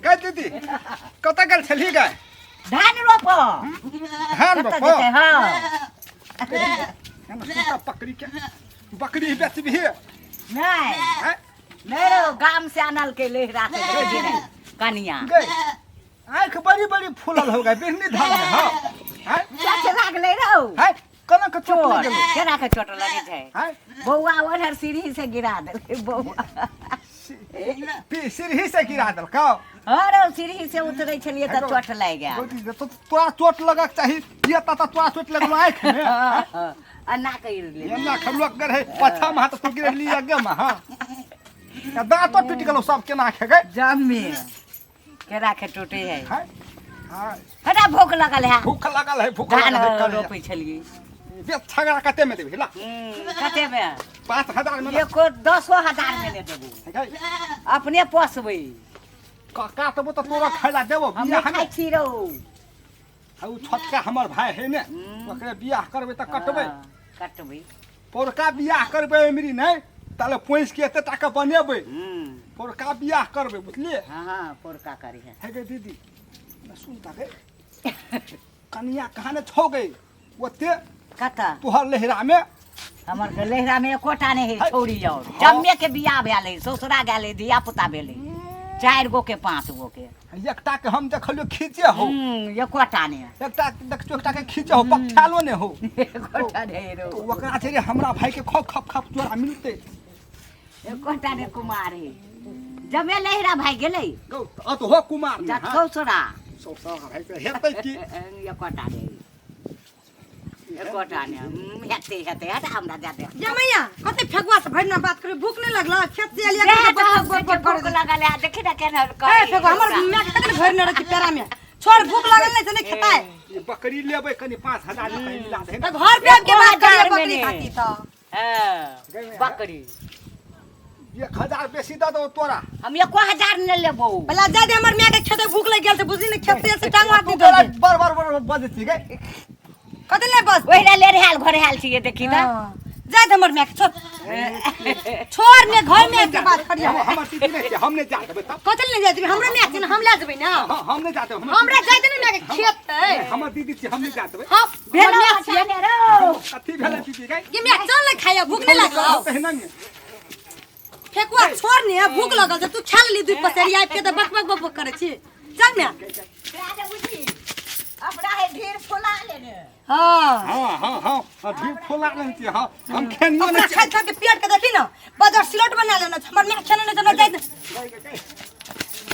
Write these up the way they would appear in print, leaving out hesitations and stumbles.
काय दीदी कत गेल छली गाय धान रोपो धान कतऽ रोपो जेतै? हाँ सुता पकड़ी के बकरी बेच भी नहीं नहीं रो गाम से आनल के लेहरा के दे दे कनिया गई आंख बड़ी बड़ी फूलल हो गए बिहनी धान में हां हैं चाच लागले रो हैं कना के चोट लग चोट गेल केना के चोट लगे छै हैं बौआ उधर सीढ़ी से गिरा दे बौआ सीढ़ी से गिरा दल का अरे सीढ़ी से उतरे छलिए त चोट लग गया तो तोरा चोट लगक चाहिए ये ता तोरा चोट लगलो आंख में अन्ना कइर ले एना खलुक कर है पछा में हाथ तो गिर ली आगे में हां दांत तो टूट गेलो सब केना खेगे जम्मे केरा के टूटे है हैं हां हटा भूख लगल है भूख लगल है भूख धान लगल है रोपै छलिए बे छगड़ा कते में देबी ला कते में 5000 में एको 10,000 में दे देबो अपने पोसबै काटबो तो तोरा खाइला देबो हम बियाह खाइ छी रो हउ छोटका हमर भाई है ने ओकरे बियाह करबै त कटबै कटबै पोरका बियाह करबै मेरी नै ताले पोइस के एते टाका बनेबै पोरका बियाह करबै बुझलिए हां हां पोरका करी है गे दीदी न सुनता गे कनिया कहां ने छौ गई ओते कता तोहर लहरा में हमर के लहरा में एकोटा नहीं है छौरी और जम्मे के बियाह भेलै ससुरा गेलै धिया पुता भेलै 4 गो के 5 गो के एकटा के हम देखलियो खींचे हो एकोटा नहीं एकटा देख एकटा के खींचे हो पक्षालो ने हो एकोटा नहीं रो ओकरा छै रे हमरा भाई के खप खप खप तोरा मिलते एकोटा ने कुमार है जमे लहरा भाई गेलै गौ अत हो कुमार ने जा ससुरा ससुरा भाई के हेतै की एकोटा नहीं एकोटा नहीं हेते हटा हमरा जाते जमैया कते फेगुआ से भरना बात करे भूख नहीं लगला खेत से एलिया भूख लगल है देखि ना केना ए फेगुआ हमर मैं कते भरना रखी पेरा में छोड़ भूख लगल नहीं से नहीं खेताय ये बकरी लेबै कनी 5000 रुपया मिला दे तो घर पे के बात करे बकरी खाती तो हां बकरी 1000 बेसी द दो तोरा हम 1000 न लेबो भला जा दे हमर मैं के खेते भूख लग गेल से बुझली नहीं खेत से टांग मारती तू दे बर बर बर बजती गे कते नहीं बस ओहिना ले रहल घर हाल छिए देखि ना जा दे हमर मैं के छोड़ में घर में के बात करिया हमर दीदी ने हम ने जा देबै तब कते नहीं जाती हमरा मैं के हम ले जेबै ना हम ने जाते हमरा जाय दे ना मैं के खेत है हमर दीदी छी हम ने जा देबै हां भेला भेला छिए ने रो कथि भेलै दीदी गे कि मैं चल ले खाया भूख नहीं लगला कहना ने फेकुआ छोड़ ने भूख लगल त तू खा ली दूध पसेरी आइ के त बक बक बक करे छी चल ने राजा बुझी अपना है ढेर फुला लेने हां हां ढीर फुला नहीं छी हां हम खेनियो अपना ने खा के पेट के देखी ना बाजार सिलट बना लेना हमर में खाना नहीं जना जाय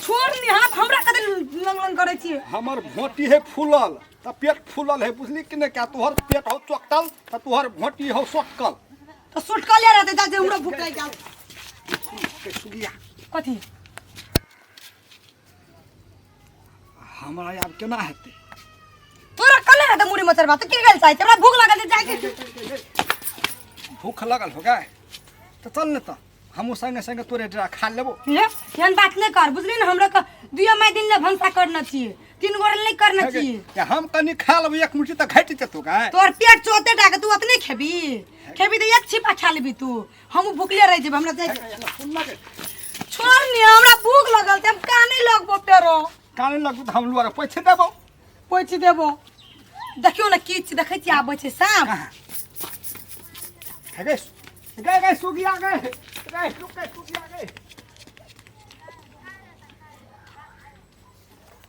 छोड़ ने हमरा कते लंग लंग करे छी हमर भोटी है फूलल त पेट फूलल है बुझली कि ने क्या तोहर पेट हो चोकटल त तोहर भोटी हो सोटकल तो सुटका ले रहते जाजे हमरा भूख लग गेल सुगिया कथि हमरा यार केना हेतै तोरा कले है त मुड़ी मचर बात की गेल चाहि हमरा भूख लगल जाय के भूख लगल हो गए तो चल न त हमहु संगे संगे तोरे डरा खा लेबो ये यन बात नहीं कर बुझली ना हमरा का दुया मई दिन ले भंसा करना छी 3 गोर नहीं करना छी या हम कनी खा लेबो एक मुट्ठी त घट जतो गाय तोर पेट चोते डाके तू अपने खेबी खेबी तो एक छिपा खा लेबी तू हम भूखले रह जेब हमरा जाय छोड़ नि हमरा भूख लगल त हम काने लगबो पेरो काने लगबो हम लुआर पैसे देबो पोछि देबो देखियो ना की देखै छी आबै छै शाम है गए गए सुगिया गए गए सुगिया गए